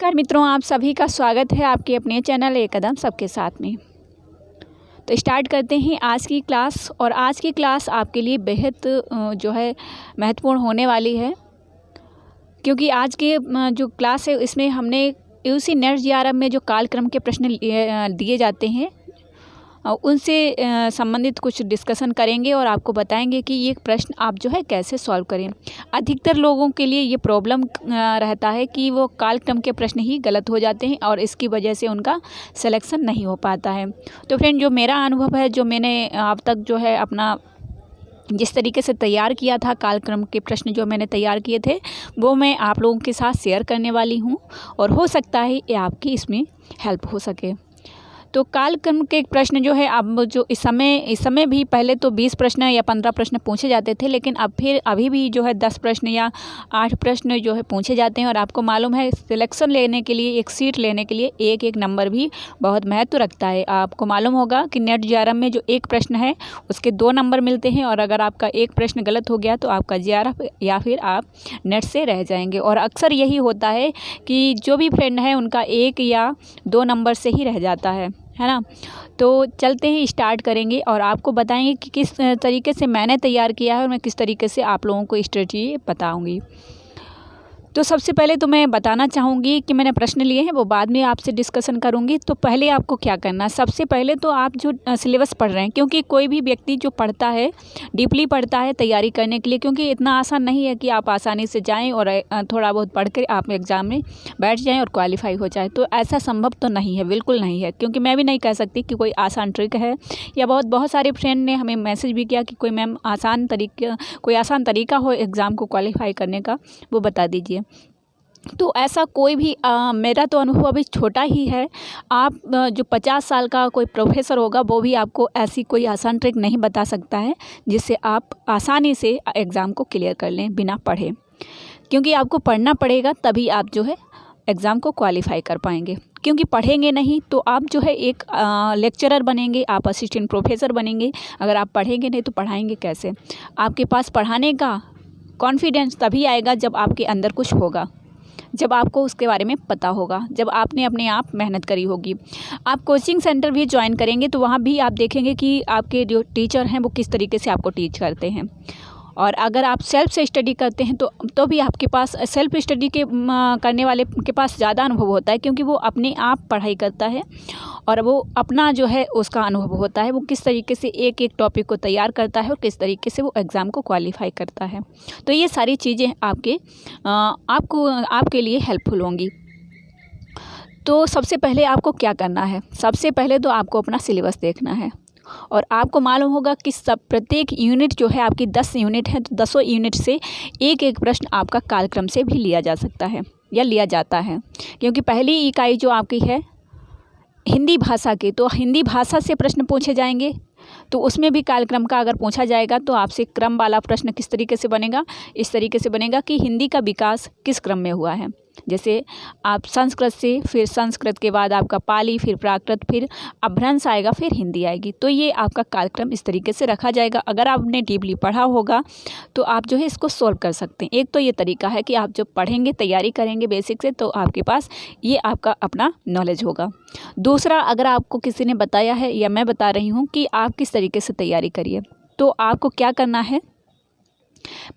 नमस्कार मित्रों, आप सभी का स्वागत है आपके अपने चैनल एक कदम सबके साथ में। तो स्टार्ट करते हैं आज की क्लास। और आज की क्लास आपके लिए बेहद जो है महत्वपूर्ण होने वाली है, क्योंकि आज के जो क्लास है इसमें हमने यूसी नेट जेआरएफ में जो कालक्रम के प्रश्न दिए जाते हैं उनसे संबंधित कुछ डिस्कशन करेंगे और आपको बताएंगे कि ये प्रश्न आप जो है कैसे सॉल्व करें। अधिकतर लोगों के लिए ये प्रॉब्लम रहता है कि वो कालक्रम के प्रश्न ही गलत हो जाते हैं और इसकी वजह से उनका सिलेक्शन नहीं हो पाता है। तो फ्रेंड, जो मेरा अनुभव है, जो मैंने अब तक जो है अपना जिस तरीके से तैयार किया था, कालक्रम के प्रश्न जो मैंने तैयार किए थे वो मैं आप लोगों के साथ शेयर करने वाली हूँ और हो सकता है ये आपकी इसमें हेल्प हो सके। तो कालक्रम के प्रश्न जो है अब जो इस समय भी पहले तो 20 प्रश्न या 15 प्रश्न पूछे जाते थे, लेकिन अब फिर अभी भी जो है 10 प्रश्न या 8 प्रश्न जो है पूछे जाते हैं। और आपको मालूम है, सिलेक्शन लेने के लिए, एक सीट लेने के लिए एक एक नंबर भी बहुत महत्व रखता है। आपको मालूम होगा कि नेट जेआरएफ में जो एक प्रश्न है उसके 2 नंबर मिलते हैं, और अगर आपका एक प्रश्न गलत हो गया तो आपका जेआरएफ या फिर आप नेट से रह जाएंगे। और अक्सर यही होता है कि जो भी फ्रेंड है उनका 1 या 2 नंबर से ही रह जाता है ना। तो चलते हैं, स्टार्ट करेंगे और आपको बताएंगे कि किस तरीके से मैंने तैयार किया है और मैं किस तरीके से आप लोगों को स्ट्रेटजी बताऊंगी। तो सबसे पहले तो मैं बताना चाहूँगी कि मैंने प्रश्न लिए हैं, वो बाद में आपसे डिस्कशन करूँगी। तो पहले आपको क्या करना है, सबसे पहले तो आप जो सिलेबस पढ़ रहे हैं, क्योंकि कोई भी व्यक्ति जो पढ़ता है, डीपली पढ़ता है तैयारी करने के लिए, क्योंकि इतना आसान नहीं है कि आप आसानी से जाएं और थोड़ा बहुत पढ़ कर आप एग्ज़ाम में बैठ जाएँ और क्वालिफाई हो जाए। तो ऐसा संभव तो नहीं है, बिल्कुल नहीं है, क्योंकि मैं भी नहीं कह सकती कि कोई आसान ट्रिक है। या बहुत सारे फ्रेंड ने हमें मैसेज भी किया कि कोई मैम कोई आसान तरीका हो एग्ज़ाम को क्वालिफाई करने का, वो बता दीजिए। तो ऐसा कोई भी मेरा तो अनुभव अभी छोटा ही है। आप जो 50 साल का कोई प्रोफेसर होगा वो भी आपको ऐसी कोई आसान ट्रिक नहीं बता सकता है जिससे आप आसानी से एग्ज़ाम को क्लियर कर लें बिना पढ़े, क्योंकि आपको पढ़ना पड़ेगा, तभी आप जो है एग्ज़ाम को क्वालिफाई कर पाएंगे। क्योंकि पढ़ेंगे नहीं तो आप जो है एक लेक्चरर बनेंगे, आप असिस्टेंट प्रोफेसर बनेंगे। अगर आप पढ़ेंगे नहीं तो पढ़ाएंगे कैसे? आपके पास पढ़ाने का कॉन्फिडेंस तभी आएगा जब आपके अंदर कुछ होगा, जब आपको उसके बारे में पता होगा, जब आपने अपने आप मेहनत करी होगी। आप कोचिंग सेंटर भी ज्वाइन करेंगे तो वहाँ भी आप देखेंगे कि आपके जो टीचर हैं वो किस तरीके से आपको टीच करते हैं। और अगर आप सेल्फ से स्टडी करते हैं तो भी आपके पास सेल्फ स्टडी करने वाले के पास ज़्यादा अनुभव होता है, क्योंकि वो अपने आप पढ़ाई करता है और वो अपना जो है उसका अनुभव होता है, वो किस तरीके से एक एक टॉपिक को तैयार करता है और किस तरीके से वो एग्ज़ाम को क्वालिफाई करता है। तो ये सारी चीज़ें आपके लिए हेल्पफुल होंगी। तो सबसे पहले आपको क्या करना है, सबसे पहले तो आपको अपना सिलेबस देखना है। और आपको मालूम होगा कि प्रत्येक यूनिट जो है, आपकी 10 यूनिट है, तो 10 यूनिट से एक एक प्रश्न आपका कालक्रम से भी लिया जा सकता है या लिया जाता है। क्योंकि पहली इकाई जो आपकी है हिंदी भाषा की, तो हिंदी भाषा से प्रश्न पूछे जाएंगे। तो उसमें भी कालक्रम का अगर पूछा जाएगा तो आपसे क्रम वाला प्रश्न किस तरीके से बनेगा, इस तरीके से बनेगा कि हिंदी का विकास किस क्रम में हुआ है। जैसे आप संस्कृत से, फिर संस्कृत के बाद आपका पाली, फिर प्राकृत, फिर अपभ्रंश आएगा, फिर हिंदी आएगी। तो ये आपका कार्यक्रम इस तरीके से रखा जाएगा। अगर आपने डीपली पढ़ा होगा तो आप जो है इसको सॉल्व कर सकते हैं। एक तो ये तरीका है कि आप जब पढ़ेंगे, तैयारी करेंगे बेसिक से, तो आपके पास ये आपका अपना नॉलेज होगा। दूसरा, अगर आपको किसी ने बताया है या मैं बता रही हूँ कि आप किस तरीके से तैयारी करिए, तो आपको क्या करना है,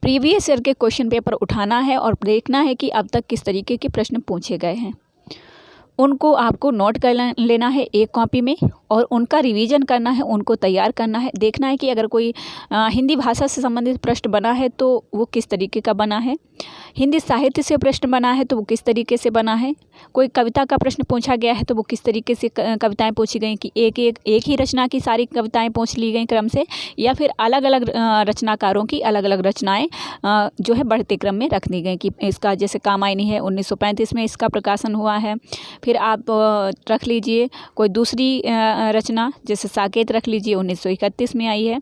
प्रीवियस ईयर के क्वेश्चन पेपर उठाना है और देखना है कि अब तक किस तरीके के प्रश्न पूछे गए हैं। उनको आपको नोट कर लेना है एक कॉपी में और उनका रिवीजन करना है, उनको तैयार करना है। देखना है कि अगर कोई हिंदी भाषा से संबंधित प्रश्न बना है तो वो किस तरीके का बना है, हिंदी साहित्य से प्रश्न बना है तो वो किस तरीके से बना है, कोई कविता का प्रश्न पूछा गया है तो वो किस तरीके से कविताएं पूछी गई, कि एक ही रचना की सारी कविताएं पूछ ली गई क्रम से, या फिर अलग अलग रचनाकारों की अलग अलग रचनाएं जो है बढ़ते क्रम में रख दी गई। कि इसका जैसे कामायनी है 1935 में इसका प्रकाशन हुआ है, फिर आप रख लीजिए कोई दूसरी रचना जैसे साकेत रख लीजिए 1931 में आई है।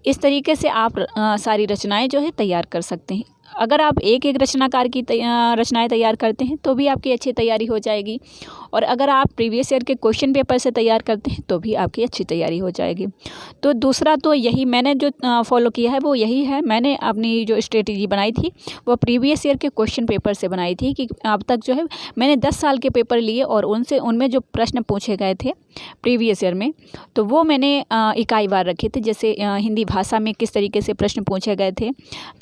इस तरीके से आप सारी रचनाएं जो है तैयार कर सकते हैं। अगर आप एक एक रचनाकार की रचनाएं तैयार करते हैं तो भी आपकी अच्छी तैयारी हो जाएगी, और अगर आप प्रीवियस ईयर के क्वेश्चन पेपर से तैयार करते हैं तो भी आपकी अच्छी तैयारी हो जाएगी। तो दूसरा तो यही मैंने जो फॉलो किया है वो यही है, मैंने अपनी जो स्ट्रेटजी बनाई थी वो प्रीवियस ईयर के क्वेश्चन पेपर से बनाई थी कि अब तक जो है मैंने 10 साल के पेपर लिए और उनमें जो प्रश्न पूछे गए थे प्रीवियस ईयर में, तो वो मैंने इकाई वार रखे थे। जैसे हिंदी भाषा में किस तरीके से प्रश्न पूछे गए थे,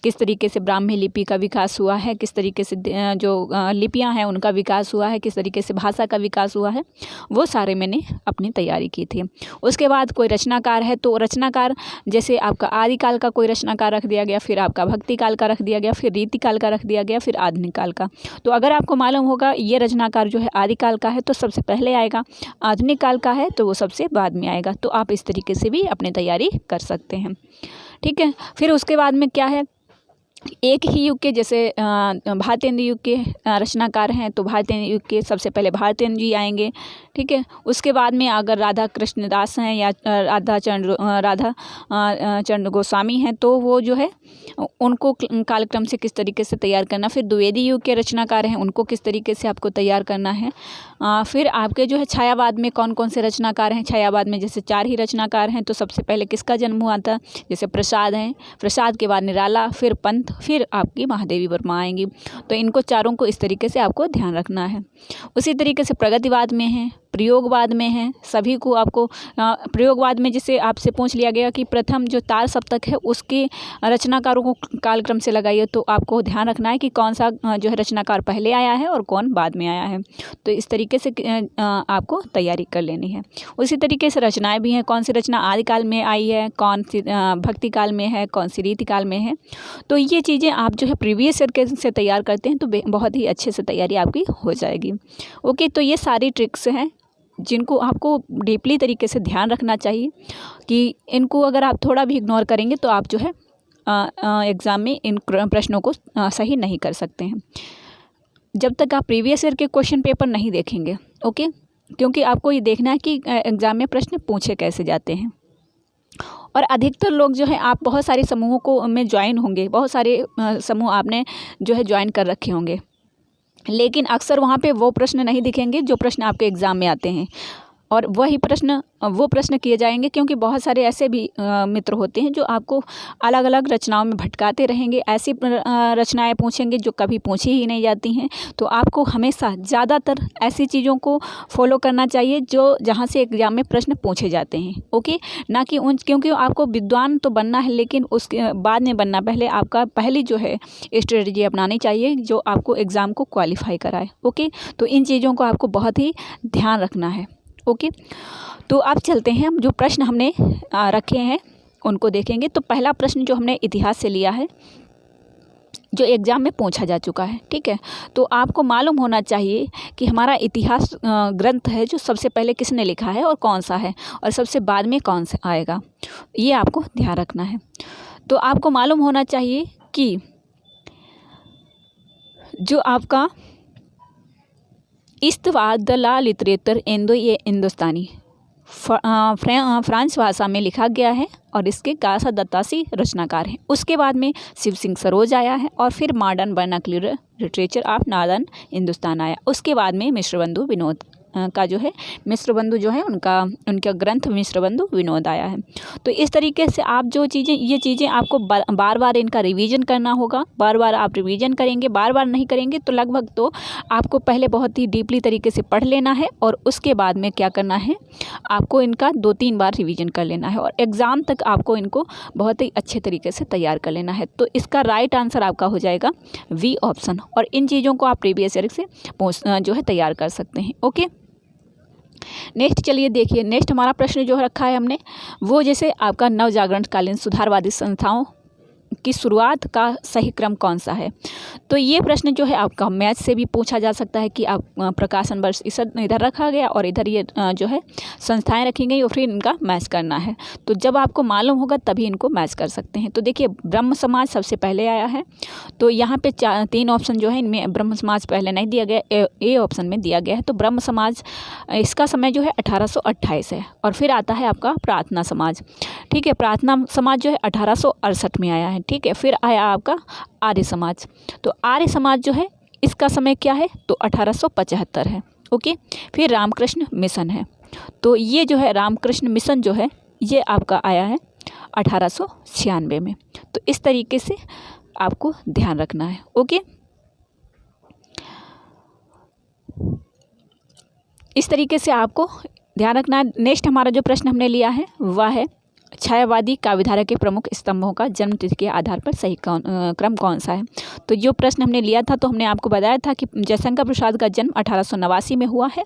किस तरीके से ब्राह्मी लिपि का विकास हुआ है, किस तरीके से जो लिपियां हैं उनका विकास हुआ है, किस तरीके से भाषा का विकास हुआ है, वो सारे मैंने अपनी तैयारी की थी। उसके बाद कोई रचनाकार है तो रचनाकार जैसे आपका आदिकाल का कोई रचनाकार रख दिया गया, फिर आपका भक्ति काल का रख दिया गया, फिर रीतिकाल का रख दिया गया, फिर आधुनिक काल का। तो अगर आपको मालूम होगा ये रचनाकार जो है आदिकाल का है तो सबसे पहले आएगा, आधुनिक काल का है तो वो सबसे बाद में आएगा। तो आप इस तरीके से भी अपनी तैयारी कर सकते हैं, ठीक है। फिर उसके बाद में क्या है, एक ही युग के जैसे भारतेंदु युग के रचनाकार हैं तो भारतेंदु युग के सबसे पहले भारतेंदु जी आएंगे, ठीक है। उसके बाद में अगर राधा कृष्ण दास हैं या राधा चंद्र गोस्वामी हैं तो वो जो है उनको कालक्रम से किस तरीके से तैयार करना। फिर द्विवेदी युग के रचनाकार हैं उनको किस तरीके से आपको तैयार करना है। फिर आपके जो है छायावाद में कौन कौन से रचनाकार हैं। छायावाद में जैसे 4 ही रचनाकार हैं तो सबसे पहले किसका जन्म हुआ था, जैसे प्रसाद हैं, प्रसाद के बाद निराला, फिर पंत, फिर आपकी महादेवी वर्मा आएंगी। तो इनको चारों को इस तरीके से आपको ध्यान रखना है। उसी तरीके से प्रगतिवाद में है, प्रयोगवाद में है, सभी को आपको प्रयोगवाद में जैसे आपसे पूछ लिया गया कि प्रथम जो तार सप्तक है उसके रचनाकारों को कालक्रम से लगाइए, तो आपको ध्यान रखना है कि कौन सा जो है रचनाकार पहले आया है और कौन बाद में आया है। तो इस तरीके से आपको तैयारी कर लेनी है। उसी तरीके से रचनाएं भी हैं, कौन सी रचना आदिकाल में आई है, कौन सी भक्ति काल में है, कौन सी रीतिकाल में है। तो ये चीज़ें आप जो है प्रीवियस ईयर से तैयार करते हैं तो बहुत ही अच्छे से तैयारी आपकी हो जाएगी। ओके, तो ये सारी ट्रिक्स हैं जिनको आपको डीपली तरीके से ध्यान रखना चाहिए कि इनको अगर आप थोड़ा भी इग्नोर करेंगे तो आप जो है एग्ज़ाम में इन प्रश्नों को सही नहीं कर सकते हैं जब तक आप प्रीवियस ईयर के क्वेश्चन पेपर नहीं देखेंगे। ओके, क्योंकि आपको ये देखना है कि एग्ज़ाम में प्रश्न पूछे कैसे जाते हैं। और अधिकतर लोग जो है आप बहुत सारे समूहों को में ज्वाइन होंगे, बहुत सारे समूह आपने जो है ज्वाइन कर रखे होंगे, लेकिन अक्सर वहाँ पे वो प्रश्न नहीं दिखेंगे जो प्रश्न आपके एग्ज़ाम में आते हैं, और वो प्रश्न किए जाएंगे क्योंकि बहुत सारे ऐसे भी मित्र होते हैं जो आपको अलग अलग रचनाओं में भटकाते रहेंगे। ऐसी रचनाएं पूछेंगे जो कभी पूछी ही नहीं जाती हैं। तो आपको हमेशा ज़्यादातर ऐसी चीज़ों को फॉलो करना चाहिए जो जहाँ से एग्ज़ाम में प्रश्न पूछे जाते हैं। ओके, ना कि क्योंकि आपको विद्वान तो बनना है लेकिन उसके बाद में बनना, पहले आपका पहली जो है स्ट्रेटजी अपनानी चाहिए जो आपको एग्ज़ाम को क्वालिफाई कराए। ओके, तो इन चीज़ों को आपको बहुत ही ध्यान रखना है। ओके, तो अब चलते हैं, हम जो प्रश्न हमने रखे हैं उनको देखेंगे। तो पहला प्रश्न जो हमने इतिहास से लिया है जो एग्ज़ाम में पूछा जा चुका है, ठीक है। तो आपको मालूम होना चाहिए कि हमारा इतिहास ग्रंथ है जो सबसे पहले किसने लिखा है और कौन सा है, और सबसे बाद में कौन सा आएगा, ये आपको ध्यान रखना है। तो आपको मालूम होना चाहिए कि जो आपका इस्तवाद द ला लिटरेचर हिंदुस्तानी फ्रांस भाषा में लिखा गया है और इसके गासा दत्तासी रचनाकार हैं। उसके बाद में शिव सिंह सरोज आया है और फिर modern vernacular literature of northern Hindustan आया। उसके बाद में मिश्रबंधु विनोद का जो है मिश्रबंधु जो है उनका ग्रंथ मिश्रबंधु विनोद आया है। तो इस तरीके से आप जो चीज़ें ये चीज़ें आपको बार बार इनका रिवीजन करना होगा। बार बार आप रिवीजन करेंगे, बार बार नहीं करेंगे तो लगभग तो आपको पहले बहुत ही डीपली तरीके से पढ़ लेना है और उसके बाद में क्या करना है, आपको इनका 2-3 बार रिवीजन कर लेना है और एग्ज़ाम तक आपको इनको बहुत ही अच्छे तरीके से तैयार कर लेना है। तो इसका राइट आंसर आपका हो जाएगा वी ऑप्शन, और इन चीज़ों को आप प्रीवियस ईयर से जो है तैयार कर सकते हैं। ओके, नेक्स्ट चलिए देखिए, नेक्स्ट हमारा प्रश्न जो रखा है हमने वो जैसे आपका नवजागरणकालीन सुधारवादी संस्थाओं की शुरुआत का सही क्रम कौन सा है। तो ये प्रश्न जो है आपका मैथ से भी पूछा जा सकता है कि आप प्रकाशन वर्ष इधर रखा गया और इधर ये जो है संस्थाएं रखी गई और फिर इनका मैच करना है। तो जब आपको मालूम होगा तभी इनको मैच कर सकते हैं। तो देखिए ब्रह्म समाज सबसे पहले आया है, तो यहाँ पे 3 ऑप्शन जो है इनमें ब्रह्म समाज पहले नहीं दिया गया, ए ऑप्शन में दिया गया है। तो ब्रह्म समाज इसका समय जो है 1828 है और फिर आता है आपका प्रार्थना समाज। ठीक है, प्रार्थना समाज जो है 1868 में आया है। ठीक है। फिर आया आपका आर्य समाज। तो आर्य समाज जो है इसका समय क्या है, तो 1875 है। ओके। फिर रामकृष्ण मिशन है, तो ये जो है रामकृष्ण मिशन जो है ये आपका आया है 1896 में। तो इस तरीके से आपको ध्यान रखना है। ओके, इस तरीके से आपको ध्यान रखना है। नेक्स्ट हमारा जो प्रश्न हमने लिया है वह है छायावादी काव्यधारा के प्रमुख स्तंभों का जन्म तिथि के आधार पर सही क्रम कौन सा है। तो जो प्रश्न हमने लिया था तो हमने आपको बताया था कि जयशंकर प्रसाद का जन्म 1889 में हुआ है।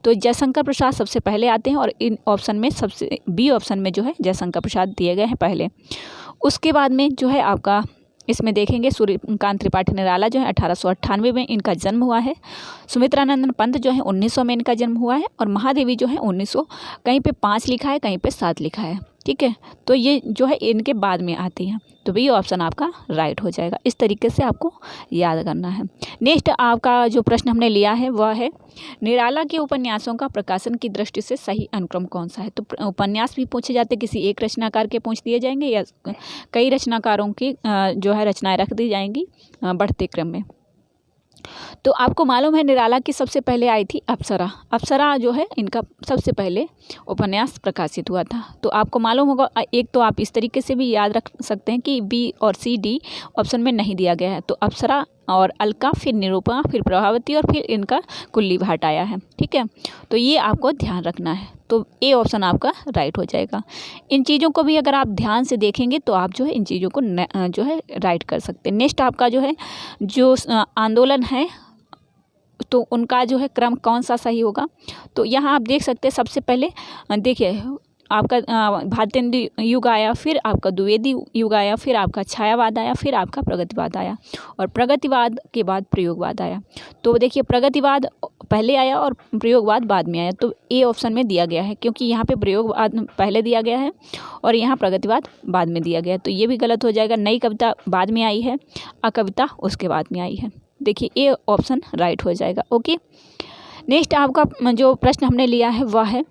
तो जयशंकर प्रसाद सबसे पहले आते हैं और इन ऑप्शन में सबसे बी ऑप्शन में जो है जयशंकर प्रसाद दिए गए हैं पहले। उसके बाद में जो है आपका इसमें देखेंगे सूर्यकांत त्रिपाठी निराला जो है 1898 में इनका जन्म हुआ है। सुमित्रानंदन पंत जो है 1900 में इनका जन्म हुआ है। और महादेवी जो है 1900, कहीं पे 5 लिखा है कहीं पे 7 लिखा है, ठीक है। तो ये जो है इनके बाद में आती हैं, तो भी ऑप्शन आपका राइट हो जाएगा। इस तरीके से आपको याद करना है। नेक्स्ट आपका जो प्रश्न हमने लिया है वह है निराला के उपन्यासों का प्रकाशन की दृष्टि से सही अनुक्रम कौन सा है। तो उपन्यास भी पूछे जाते, किसी एक रचनाकार के पूछ दिए जाएंगे या कई रचनाकारों की जो है रचनाएं रख दी जाएंगी बढ़ते क्रम में। तो आपको मालूम है निराला की सबसे पहले आई थी अप्सरा। अप्सरा जो है इनका सबसे पहले उपन्यास प्रकाशित हुआ था। तो आपको मालूम होगा, एक तो आप इस तरीके से भी याद रख सकते हैं कि बी और सी डी ऑप्शन में नहीं दिया गया है। तो अप्सरा और अलका, फिर निरूपमा, फिर प्रभावती और फिर इनका कुल्ली भाट आया है, ठीक है। तो ये आपको ध्यान रखना है। तो ए ऑप्शन आपका राइट हो जाएगा। इन चीज़ों को भी अगर आप ध्यान से देखेंगे तो आप जो है इन चीज़ों को जो है राइट कर सकते हैं। नेक्स्ट आपका जो है जो आंदोलन है तो उनका जो है क्रम कौन सा सही होगा। तो यहाँ आप देख सकते हैं सबसे पहले देखिए आपका भारतेंदु युग आया, फिर आपका द्विवेदी युग आया, फिर आपका छायावाद आया, फिर आपका प्रगतिवाद आया और प्रगतिवाद के बाद प्रयोगवाद आया। तो देखिए प्रगतिवाद पहले आया और प्रयोगवाद बाद में आया। तो ए ऑप्शन में दिया गया है क्योंकि यहाँ पे प्रयोगवाद पहले दिया गया है और यहाँ प्रगतिवाद बाद में दिया गया है। तो ये भी गलत हो जाएगा। नई कविता बाद में आई है, कविता उसके बाद में आई है। देखिए ए ऑप्शन राइट हो जाएगा। ओके, नेक्स्ट आपका जो प्रश्न हमने लिया है वह है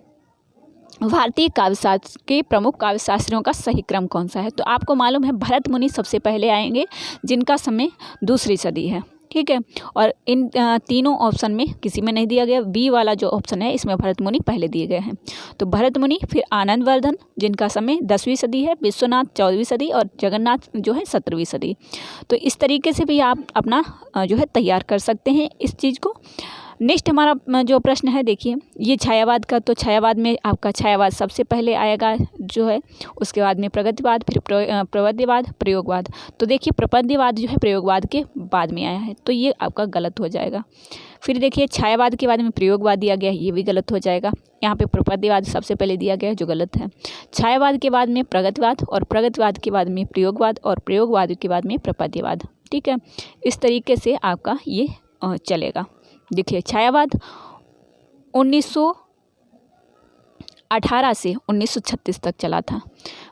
भारतीय काव्यशास्त्र के प्रमुख काव्यशास्त्रियों का सही क्रम कौन सा है। तो आपको मालूम है भरत मुनि सबसे पहले आएंगे जिनका समय दूसरी सदी है, ठीक है। और इन तीनों ऑप्शन में किसी में नहीं दिया गया। बी वाला जो ऑप्शन है इसमें भरत मुनि पहले दिए गए हैं। तो भरत मुनि, फिर आनंदवर्धन जिनका समय 10वीं सदी है, विश्वनाथ 14वीं सदी और जगन्नाथ जो है 17वीं सदी। तो इस तरीके से भी आप अपना जो है तैयार कर सकते हैं इस चीज़ को। नेक्स्ट हमारा जो प्रश्न है देखिए ये छायावाद का। तो छायावाद में आपका छायावाद सबसे पहले आएगा जो है, उसके बाद में प्रगतिवाद, फिर प्रपद्यवाद, प्रयोगवाद। तो देखिए प्रपद्यवाद जो है प्रयोगवाद के बाद में आया है, तो ये आपका गलत हो जाएगा। फिर देखिए छायावाद के बाद में प्रयोगवाद दिया गया है, ये भी गलत हो जाएगा। यहाँ पे प्रपद्यवाद सबसे पहले दिया गया है जो गलत है। छायावाद के बाद में प्रगतिवाद और प्रगतिवाद के बाद में प्रयोगवाद और प्रयोगवाद के बाद में प्रपद्यवाद, ठीक है। इस तरीके से आपका ये चलेगा। देखिए छायावाद 1918 से 1936 तक चला था,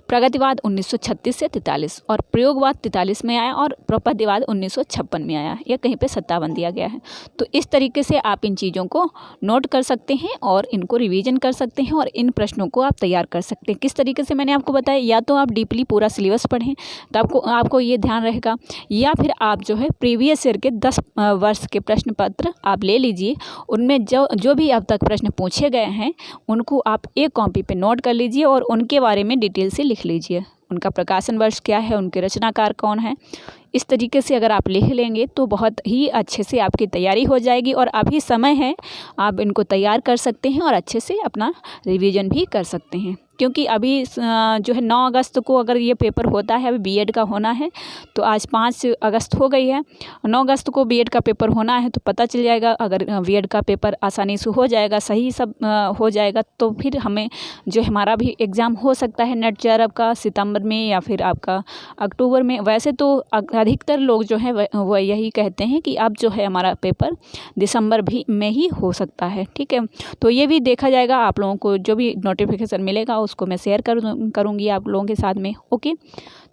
प्रगतिवाद 1936 से 43 और प्रयोगवाद 43 में आया और प्रपद्यवाद 1956 में आया। या कहीं पे 57 दिया गया है। तो इस तरीके से आप इन चीज़ों को नोट कर सकते हैं और इनको रिवीजन कर सकते हैं और इन प्रश्नों को आप तैयार कर सकते हैं। किस तरीके से मैंने आपको बताया, या तो आप डीपली पूरा सिलेबस पढ़ें तो आपको ये ध्यान रहेगा, या फिर आप जो है प्रीवियस ईयर के 10 वर्ष के प्रश्न पत्र आप ले लीजिए। उनमें जो भी अब तक प्रश्न पूछे गए हैं उनको आप एक कॉपी पे नोट कर लीजिए और उनके बारे में डिटेल से लिख लीजिए। उनका प्रकाशन वर्ष क्या है, उनके रचनाकार कौन है। इस तरीके से अगर आप लिख लेंगे तो बहुत ही अच्छे से आपकी तैयारी हो जाएगी और अभी समय है, आप इनको तैयार कर सकते हैं और अच्छे से अपना रिवीजन भी कर सकते हैं। क्योंकि अभी जो है 9 अगस्त को अगर ये पेपर होता है, अभी बीएड का होना है, तो आज 5 अगस्त हो गई है, 9 अगस्त को बीएड का पेपर होना है। तो पता चल जाएगा, अगर बीएड का पेपर आसानी से हो जाएगा, सही सब हो जाएगा, तो फिर हमें जो हमारा भी एग्ज़ाम हो सकता है नेट जेआरएफ का सितंबर में या फिर आपका अक्टूबर में। वैसे तो अधिकतर लोग जो है वो यही कहते हैं कि अब जो है हमारा पेपर दिसंबर भी में ही हो सकता है, ठीक है। तो ये भी देखा जाएगा। आप लोगों को जो भी नोटिफिकेशन मिलेगा उसको मैं शेयर करूँगी आप लोगों के साथ में। ओके,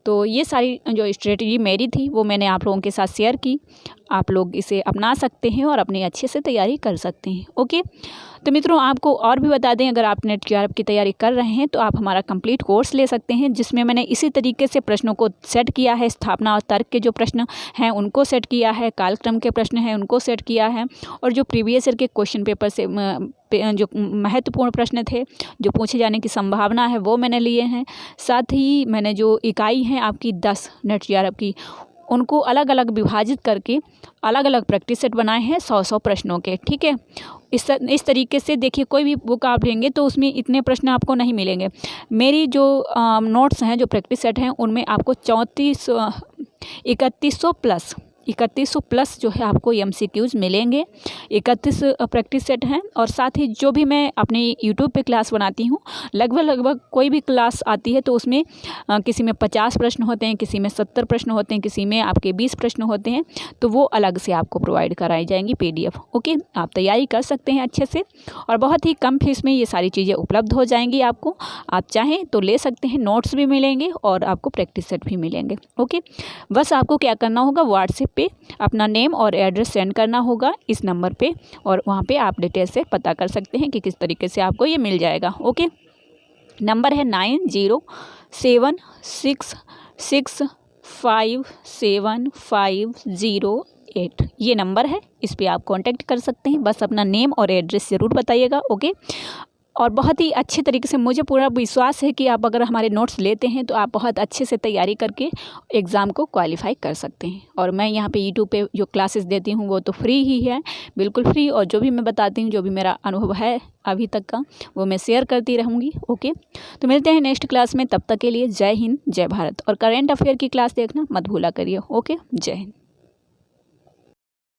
तो ये सारी जो स्ट्रेटजी मेरी थी वो मैंने आप लोगों के साथ शेयर की। आप लोग इसे अपना सकते हैं और अपनी अच्छे से तैयारी कर सकते हैं। ओके, तो मित्रों आपको और भी बता दें, अगर आप नेट जेआरएफ की तैयारी कर रहे हैं तो आप हमारा कंप्लीट कोर्स ले सकते हैं, जिसमें मैंने इसी तरीके से प्रश्नों को सेट किया है। स्थापना और तर्क के जो प्रश्न हैं उनको सेट किया है, कालक्रम के प्रश्न हैं उनको सेट किया है, और जो प्रीवियस ईयर के क्वेश्चन पेपर से जो महत्वपूर्ण प्रश्न थे जो पूछे जाने की संभावना है वो मैंने लिए हैं। साथ ही मैंने जो इकाई हैं आपकी 10 नेट जेआरएफ की, उनको अलग अलग विभाजित करके अलग अलग प्रैक्टिस सेट बनाए हैं 100 प्रश्नों के। ठीक है, इस तरीके से देखिए, कोई भी बुक आप लेंगे तो उसमें इतने प्रश्न आपको नहीं मिलेंगे। मेरी जो नोट्स हैं, जो प्रैक्टिस सेट हैं, उनमें आपको 3100 प्लस जो है आपको MCQs मिलेंगे। 31 प्रैक्टिस सेट हैं, और साथ ही जो भी मैं अपनी यूट्यूब पे क्लास बनाती हूँ, लगभग कोई भी क्लास आती है तो उसमें किसी में 50 प्रश्न होते हैं, किसी में 70 प्रश्न होते हैं, किसी में आपके 20 प्रश्न होते हैं, तो वो अलग से आपको प्रोवाइड कराई जाएंगी PDF। ओके, आप तैयारी कर सकते हैं अच्छे से, और बहुत ही कम फीस में ये सारी चीज़ें उपलब्ध हो जाएंगी आपको। आप चाहें तो ले सकते हैं, नोट्स भी मिलेंगे और आपको प्रैक्टिस सेट भी मिलेंगे। ओके, बस आपको क्या करना होगा, व्हाट्सएप पे अपना नेम और एड्रेस सेंड करना होगा इस नंबर पे, और वहाँ पे आप डिटेल से पता कर सकते हैं कि किस तरीके से आपको ये मिल जाएगा। ओके, नंबर है 9076657508, ये नंबर है, इस पे आप कांटेक्ट कर सकते हैं। बस अपना नेम और एड्रेस ज़रूर बताइएगा। ओके, और बहुत ही अच्छे तरीके से, मुझे पूरा विश्वास है कि आप अगर हमारे नोट्स लेते हैं तो आप बहुत अच्छे से तैयारी करके एग्ज़ाम को क्वालिफाई कर सकते हैं। और मैं यहाँ पे यूट्यूब पे जो क्लासेस देती हूँ वो तो फ्री ही है, बिल्कुल फ्री, और जो भी मैं बताती हूँ, जो भी मेरा अनुभव है अभी तक का, वो मैं शेयर करती रहूँगी। ओके, तो मिलते हैं नेक्स्ट क्लास में, तब तक के लिए जय हिंद जय भारत। और करेंट अफेयर की क्लास देखना मत भूला करिए। ओके, जय हिंद।